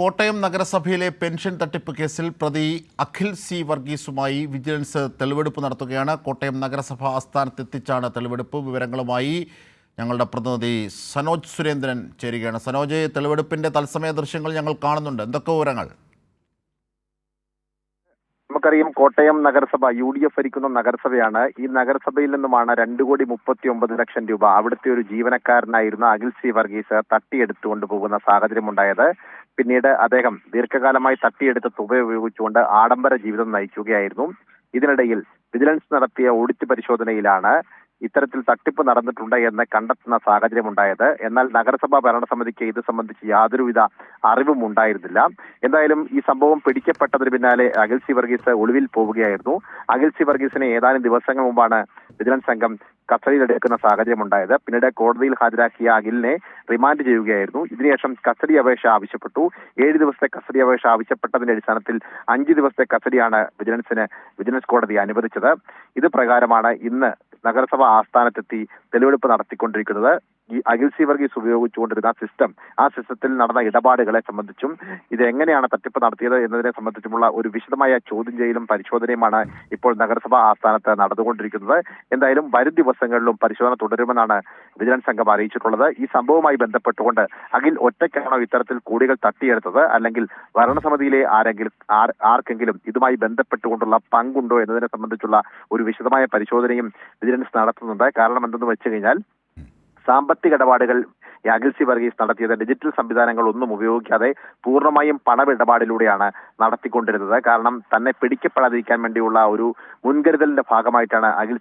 കോട്ടയം നഗരസഭയിലെ പെൻഷൻ തട്ടിപ്പ് കേസിൽ പ്രതി അഖിൽ സി വർഗീസുമായി വിജിലൻസ് തെളിവെടുപ്പ് നടത്തുകയാണ്. കോട്ടയം നഗരസഭ ആസ്ഥാനത്തെത്തിച്ചാണ് തെളിവെടുപ്പ്. വിവരങ്ങളുമായി ഞങ്ങളുടെ പ്രതിനിധി സനോജ് സുരേന്ദ്രൻ ചേരുകയാണ്. സനോജ്, തെളിവെടുപ്പിന്റെ തത്സമയ ദൃശ്യങ്ങൾ ഞങ്ങൾ കാണുന്നുണ്ട്. എന്തൊക്കെ വിവരങ്ങൾ? നമുക്കറിയാം, കോട്ടയം നഗരസഭ UDF ഭരിക്കുന്ന നഗരസഭയാണ്. ഈ നഗരസഭയിൽ നിന്നുമാണ് 2,39,00,000 രൂപ അവിടുത്തെ ഒരു ജീവനക്കാരനായിരുന്ന അഖിൽ സി വർഗീസ് തട്ടിയെടുത്തുകൊണ്ട് പോകുന്ന സാഹചര്യമുണ്ടായത്. പിന്നീട് അദ്ദേഹം ദീർഘകാലമായി തട്ടിയെടുത്ത തുക ഉപയോഗിച്ചുകൊണ്ട് ആഡംബര ജീവിതം നയിക്കുകയായിരുന്നു. ഇതിനിടയിൽ വിജിലൻസ് നടത്തിയ ഓഡിറ്റ് പരിശോധനയിലാണ് ഇത്തരത്തിൽ തട്ടിപ്പ് നടന്നിട്ടുണ്ട് എന്ന് കണ്ടെത്തുന്ന സാഹചര്യമുണ്ടായത്. എന്നാൽ നഗരസഭാ ഭരണസമിതിക്ക് ഇത് സംബന്ധിച്ച് യാതൊരുവിധ അറിവും ഉണ്ടായിരുന്നില്ല. എന്തായാലും ഈ സംഭവം പിടിക്കപ്പെട്ടതിന് പിന്നാലെ അഖിൽ സി വർഗീസ് ഒളിവിൽ പോവുകയായിരുന്നു. അഖിൽ സി വർഗീസിനെ ഏതാനും ദിവസങ്ങൾ മുമ്പാണ് വിജിലൻസ് സംഘം കസ്റ്റഡിയിലെടുക്കുന്ന സാഹചര്യമുണ്ടായത്. പിന്നീട് കോടതിയിൽ ഹാജരാക്കിയ അഖിലിനെ റിമാൻഡ് ചെയ്യുകയായിരുന്നു. ഇതിനുശേഷം കസ്റ്റഡി അപേക്ഷ ആവശ്യപ്പെട്ടു. 7 ദിവസത്തെ കസ്റ്റഡി അപേക്ഷ ആവശ്യപ്പെട്ടതിന്റെ അടിസ്ഥാനത്തിൽ 5 ദിവസത്തെ കസ്റ്റഡിയാണ് വിജിലൻസ് കോടതി അനുവദിച്ചത്. ഇത് പ്രകാരമാണ് ഇന്ന് നഗരസഭ ആസ്ഥാനത്തെത്തി തെളിവെടുപ്പ് നടത്തിക്കൊണ്ടിരിക്കുന്നത്. ഈ അഖിൽ സി വർഗീസ് ഉപയോഗിച്ചുകൊണ്ടിരുന്ന ആ സിസ്റ്റത്തിൽ നടന്ന ഇടപാടുകളെ സംബന്ധിച്ചും ഇത് എങ്ങനെയാണ് തട്ടിപ്പ് നടത്തിയത് എന്നതിനെ സംബന്ധിച്ചുമുള്ള ഒരു വിശദമായ ചോദ്യം ചെയ്യലും പരിശോധനയുമാണ് ഇപ്പോൾ നഗരസഭാ ആസ്ഥാനത്ത് നടന്നുകൊണ്ടിരിക്കുന്നത്. എന്തായാലും വരും ദിവസങ്ങളിലും പരിശോധന തുടരുമെന്നാണ് വിജിലൻസ് സംഘം അറിയിച്ചിട്ടുള്ളത്. ഈ സംഭവവുമായി ബന്ധപ്പെട്ടുകൊണ്ട് അഖിൽ ഒറ്റയ്ക്കാണോ ഇത്തരത്തിൽ കോടികൾ തട്ടിയെടുത്തത്, അല്ലെങ്കിൽ ഭരണസമിതിയിലെ ആർക്കെങ്കിലും ഇതുമായി ബന്ധപ്പെട്ടുകൊണ്ടുള്ള പങ്കുണ്ടോ എന്നതിനെ സംബന്ധിച്ചുള്ള ഒരു വിശദമായ പരിശോധനയും വിജിലൻസ് നടത്തുന്നുണ്ട്. കാരണം എന്തെന്ന് വെച്ച് കഴിഞ്ഞാൽ, സാമ്പത്തിക ഇടപാടുകൾ അഖിൽ സി വർഗീസ് നടത്തിയത് ഡിജിറ്റൽ സംവിധാനങ്ങൾ ഒന്നും ഉപയോഗിക്കാതെ പൂർണ്ണമായും പണമിടപാടിലൂടെയാണ് നടത്തിക്കൊണ്ടിരുന്നത്. കാരണം തന്നെ പിടിക്കപ്പെടാതിരിക്കാൻ വേണ്ടിയുള്ള ഒരു മുൻകരുതലിന്റെ ഭാഗമായിട്ടാണ് അഖിൽ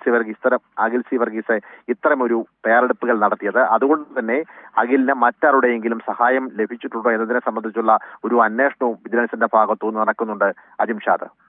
സി വർഗീസ് ഇത്തരമൊരു തയ്യാറെടുപ്പുകൾ നടത്തിയത്. അതുകൊണ്ട് തന്നെ അഖിലിന് മറ്റാരുടെയെങ്കിലും സഹായം ലഭിച്ചിട്ടുണ്ടോ എന്നതിനെ സംബന്ധിച്ചുള്ള ഒരു അന്വേഷണവും വിജിലൻസിന്റെ ഭാഗത്തുനിന്ന് നടക്കുന്നുണ്ട്. അജിംഷാദ്.